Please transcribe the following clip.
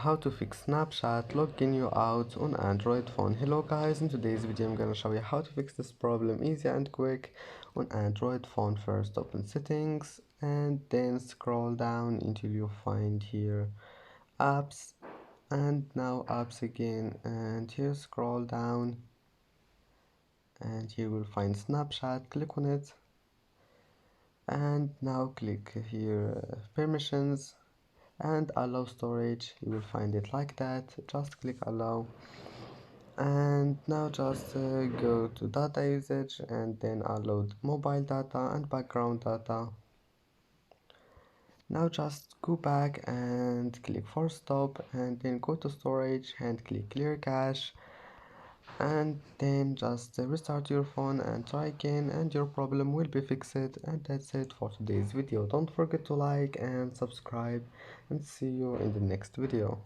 how to fix Snapchat logging you out on Android phone. Hello guys, in today's video I'm gonna show you how to fix this problem easy and quick on Android phone. First open settings and then scroll down until you find here apps, and now apps again, and here scroll down and you will find Snapchat. Click on it and now click here permissions and allow storage. You will find it like that. Just click allow, and now just go to data usage and then allow mobile data and background data. Now just go back and click force stop and then go to storage and click clear cache, and then just restart your phone and try again and your problem will be fixed. And that's it for today's video. Don't forget to like and subscribe, and see you in the next video.